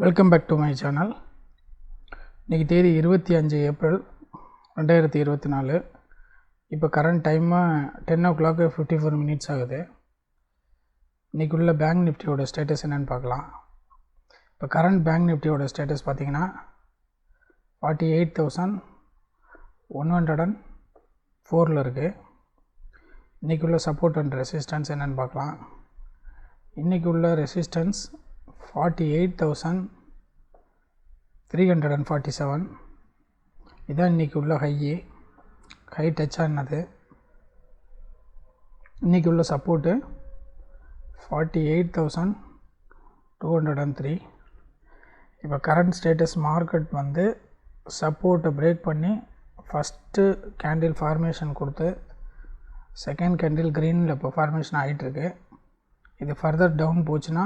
Welcome back to my channel. இன்றைக்கி தேதி 25 April 2024. இப்போ கரண்ட் டைமு 10:54 ஆகுது. இன்றைக்கி உள்ள பேங்க் நிஃப்டியோட ஸ்டேட்டஸ் என்னென்னு பார்க்கலாம். இப்போ கரண்ட் பேங்க் நிஃப்டியோட ஸ்டேட்டஸ் பார்த்திங்கன்னா 48,104 இருக்குது. இன்றைக்கி உள்ள சப்போர்ட் அண்ட் ரெசிஸ்டன்ஸ் என்னென்னு பார்க்கலாம். இன்றைக்கி உள்ள ரெசிஸ்டன்ஸ் 48,347. இதான் இன்றைக்கி உள்ள ஹை டச் ஆனது. இன்றைக்கி உள்ள சப்போர்ட்டு 48,203. இப்போ கரண்ட் ஸ்டேட்டஸ் மார்க்கெட் வந்து சப்போர்ட்டை பிரேக் பண்ணி ஃபஸ்ட்டு கேண்டில் ஃபார்மேஷன் கொடுத்து செகண்ட் கேண்டில் க்ரீனில் இப்போ ஃபார்மேஷன் ஆகிட்டுருக்கு. இது ஃபர்தர் டவுன் போச்சுன்னா,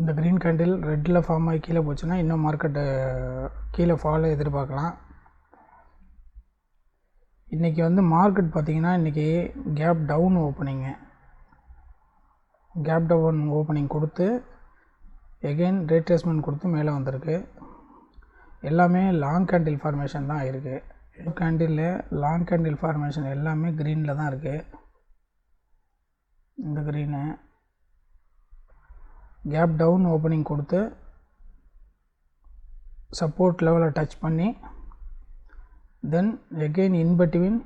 இந்த க்ரீன் கேண்டில் ரெட்டில் ஃபார்ம் ஆகி கீழே போச்சுன்னா இன்னும் மார்க்கெட்டு கீழே ஃபாலை எதிர்பார்க்கலாம். இன்றைக்கி வந்து மார்க்கெட் பார்த்திங்கன்னா இன்றைக்கி கேப் டவுன் ஓப்பனிங் கொடுத்து எகெயின் ரீட்ரேஸ்மெண்ட் கொடுத்து மேலே வந்திருக்கு. எல்லாமே லாங் கேண்டில் ஃபார்மேஷன் தான் இருக்குது. லாங் கேண்டில் ஃபார்மேஷன் எல்லாமே க்ரீனில் தான் இருக்குது. இந்த க்ரீனு கேப் டவுன் ஓப்பனிங் கொடுத்து சப்போர்ட் லெவலை டச் பண்ணி தென் again in between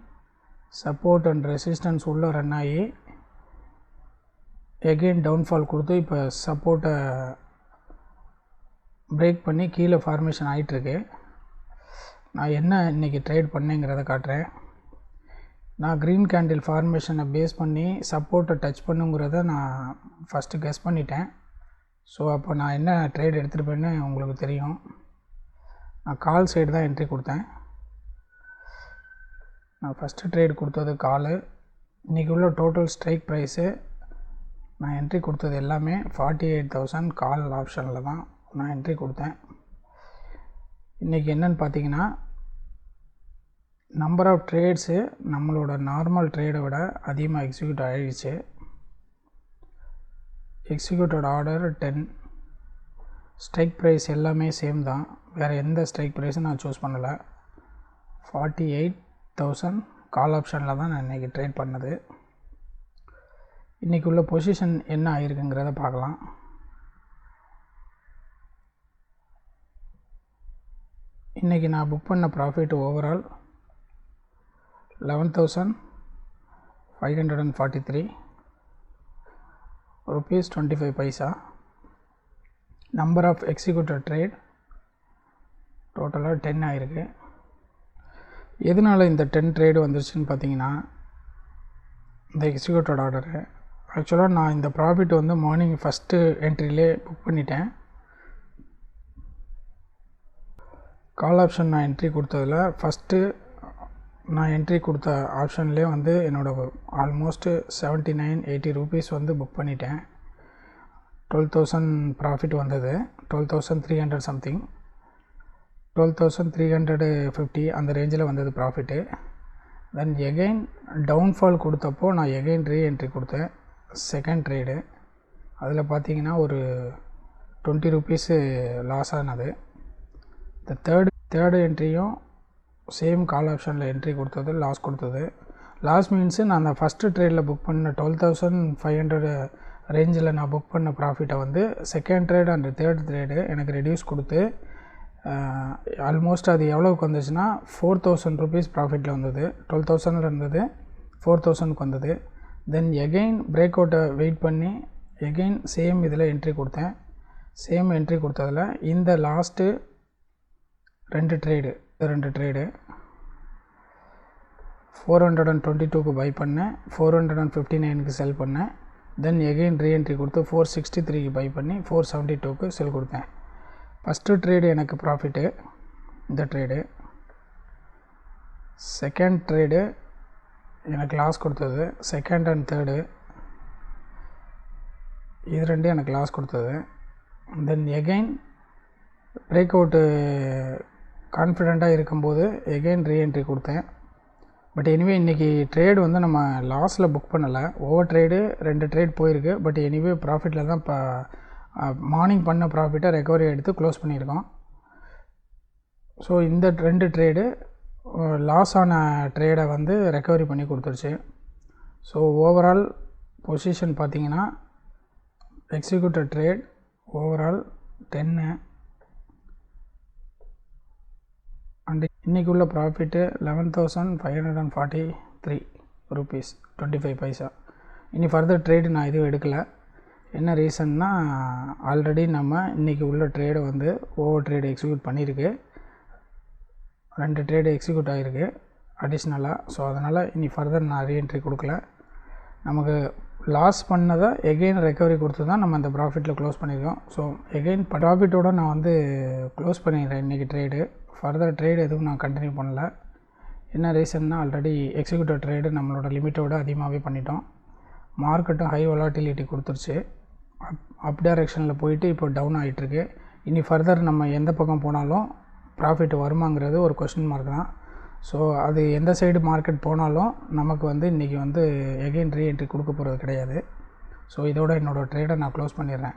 support and resistance உள்ள ரன் ஆகி எகெயின் டவுன்ஃபால் கொடுத்து இப்போ சப்போர்ட்டை பிரேக் பண்ணி கீழே ஃபார்மேஷன் ஆகிட்டுருக்கு. நான் என்ன இன்றைக்கி ட்ரேட் பண்ணேங்கிறத காட்டுறேன். நான் க்ரீன் கேண்டில் ஃபார்மேஷனை பேஸ் பண்ணி சப்போர்ட்டை டச் பண்ணுங்கிறத நான் ஃபஸ்ட்டு கெஸ் பண்ணிட்டேன். ஸோ அப்போ நான் என்ன ட்ரேட் எடுத்துருப்பேன்னு உங்களுக்கு தெரியும். நான் கால் சைடு தான் என்ட்ரி கொடுத்தேன். நான் ஃபஸ்ட்டு ட்ரேட் கொடுத்தது காலு. இன்றைக்கி உள்ள டோட்டல் ஸ்ட்ரைக் ப்ரைஸு நான் என்ட்ரி கொடுத்தது எல்லாமே 48,000 கால் ஆப்ஷனில் தான் நான் என்ட்ரி கொடுத்தேன். இன்றைக்கி என்னென்னு பார்த்தீங்கன்னா, நம்பர் ஆஃப் ட்ரேட்ஸு நம்மளோட நார்மல் ட்ரேடை விட அதிகமாக எக்ஸிக்யூட் ஆகிடுச்சு. Executed order 10. ஸ்ட்ரைக் ப்ரைஸ் எல்லாமே சேம் தான், வேறு எந்த ஸ்ட்ரைக் ப்ரைஸும் நான் சூஸ் பண்ணலை. 48,000 கால் ஆப்ஷனில் தான் நான் இன்றைக்கி ட்ரேட் பண்ணது. இன்றைக்கி உள்ள பொசிஷன் என்ன ஆகிருக்குங்கிறத பார்க்கலாம். இன்றைக்கி நான் புக் பண்ண profit overall 11,543 rupees 25 paisa. Number of executed trade டோட்டலாக 10 ஆகிருக்கு. எதனால் இந்த 10 ட்ரேடு வந்துருச்சுன்னு பார்த்தீங்கன்னா, இந்த எக்ஸிக்யூட்டட் ஆர்டரு ஆக்சுவலாக நான் இந்த ப்ராஃபிட் வந்து மார்னிங் ஃபஸ்ட்டு என்ட்ரிலே புக் பண்ணிட்டேன். கால் ஆப்ஷன் நான் என்ட்ரி கொடுத்ததில் ஃபஸ்ட்டு நான் என்ட்ரி கொடுத்த ஆப்ஷன்லேயே வந்து என்னோடய ஆல்மோஸ்ட்டு 79-80 rupees வந்து புக் பண்ணிட்டேன். 12,000 ப்ராஃபிட் வந்தது. 12,300 சம்திங், 12,350 அந்த ரேஞ்சில் வந்தது ப்ராஃபிட்டு. தென் எகெயின் டவுன்ஃபால் கொடுத்தப்போ நான் எகெயின் ரீஎன்ட்ரி கொடுத்தேன். செகண்ட் ட்ரேடு அதில் பார்த்திங்கன்னா ஒரு 20 rupees லாஸ் ஆனது. இந்த தேர்டு என்ட்ரியும் சேம் கால் ஆப்ஷனில் என்ட்ரி கொடுத்தது லாஸ் கொடுத்தது. லாஸ் மீன்ஸு நான் அந்த ஃபஸ்ட்டு ட்ரேடில் புக் பண்ண 12,500 ரேஞ்சில் நான் புக் பண்ண ப்ராஃபிட்டை வந்து second trade and third trade எனக்கு ரெடியூஸ் கொடுத்து ஆல்மோஸ்ட் அது எவ்வளோக்கு வந்துச்சுன்னா 4,000 rupees ப்ராஃபிட்டில் வந்தது. 12,000 இருந்தது 4,000க்கு வந்தது. தென் எகெயின் பிரேக் அவுட்டை வெயிட் பண்ணி எகெயின் சேம் இதில் என்ட்ரி கொடுத்தேன். சேம் என்ட்ரி கொடுத்ததில் இந்த லாஸ்ட்டு ரெண்டு ட்ரேடு 422க்கு பை பண்ணேன், 459க்கு செல் பண்ணேன். தென் எகெயின் ரீஎன்ட்ரி கொடுத்து 463க்கு பை பண்ணி 472க்கு செல் கொடுத்தேன். ஃபஸ்ட்டு ட்ரேடு எனக்கு ப்ராஃபிட்டு இந்த ட்ரேடு. செகண்ட் ட்ரேடு எனக்கு லாஸ் கொடுத்தது. செகண்ட் அண்ட் தேர்டு இது ரெண்டு எனக்கு லாஸ் கொடுத்தது. தென் எகெயின் பிரேக் அவுட்டு கான்ஃபிடெண்ட்டாக இருக்கும்போது எகெயின் ரீஎன்ட்ரி கொடுத்தேன். பட் எனிவே இன்றைக்கி ட்ரேடு வந்து நம்ம லாஸில் புக் பண்ணலை. ஓவர் ட்ரேடு 2 ட்ரேட் போயிருக்கு. பட் எனிவே ப்ராஃபிட்டில் தான் இப்போ மார்னிங் பண்ண ப்ராஃபிட்டை ரெக்கவரி எடுத்து க்ளோஸ் பண்ணியிருக்கோம். ஸோ இந்த 2 ட்ரேடு லாஸ் ஆன ட்ரேடை வந்து ரெக்கவரி பண்ணி கொடுத்துருச்சு. ஸோ ஓவரால் பொசிஷன் பார்த்திங்கன்னா எக்ஸிக்யூட்டட் ட்ரேட் ஓவரால் 10 அண்டு இன்றைக்கி உள்ள ப்ராஃபிட்டு 11,543 rupees 25 paisa. இனி ஃபர்தர் ட்ரேடு நான் எதுவும் எடுக்கலை. என்ன ரீசன்னா ஆல்ரெடி நம்ம இன்றைக்கி உள்ள ட்ரேடை வந்து ஓவர் ட்ரேடு எக்ஸிக்யூட் பண்ணியிருக்கு, 2 ட்ரேடு எக்ஸிக்யூட் ஆகிருக்கு அடிஷ்னலாக. ஸோ அதனால் இனி ஃபர்தர் நான் ரீஎன்ட்ரி கொடுக்கல. நமக்கு லாஸ் பண்ணதை எகெயின் ரெக்கவரி கொடுத்து தான் நம்ம அந்த ப்ராஃபிட்டில் க்ளோஸ் பண்ணியிருக்கோம். ஸோ எகெயின் ப்ராஃபிட்டோடு நான் வந்து க்ளோஸ் பண்ணிடுறேன் இன்றைக்கி ட்ரேடு. ஃபர்தர் ட்ரேடு எதுவும் நான் கண்டினியூ பண்ணல. என்ன ரீசன்னா ஆல்ரெடி எக்ஸிக்யூட்டிவ் ட்ரேடு நம்மளோட லிமிட்டோடு அதிகமாகவே பண்ணிட்டோம். மார்க்கெட்டும் ஹை வொலாட்டிலிட்டி கொடுத்துருச்சு, அப் டைரெக்ஷனில் போயிட்டு இப்போ டவுன் ஆகிட்டுருக்கு. இனி ஃபர்தர் நம்ம எந்த பக்கம் போனாலும் ப்ராஃபிட் வருமாங்கிறது ஒரு கொஸ்டின் மார்க் தான். ஸோ அது எந்த சைடு மார்க்கெட் போனாலும் நமக்கு வந்து இன்றைக்கி வந்து எகெயின் ரீஎன்ட்ரி கொடுக்க போகிறது கிடையாது. ஸோ இதோட என்னோடய ட்ரேடை நான் க்ளோஸ் பண்ணிடுறேன்.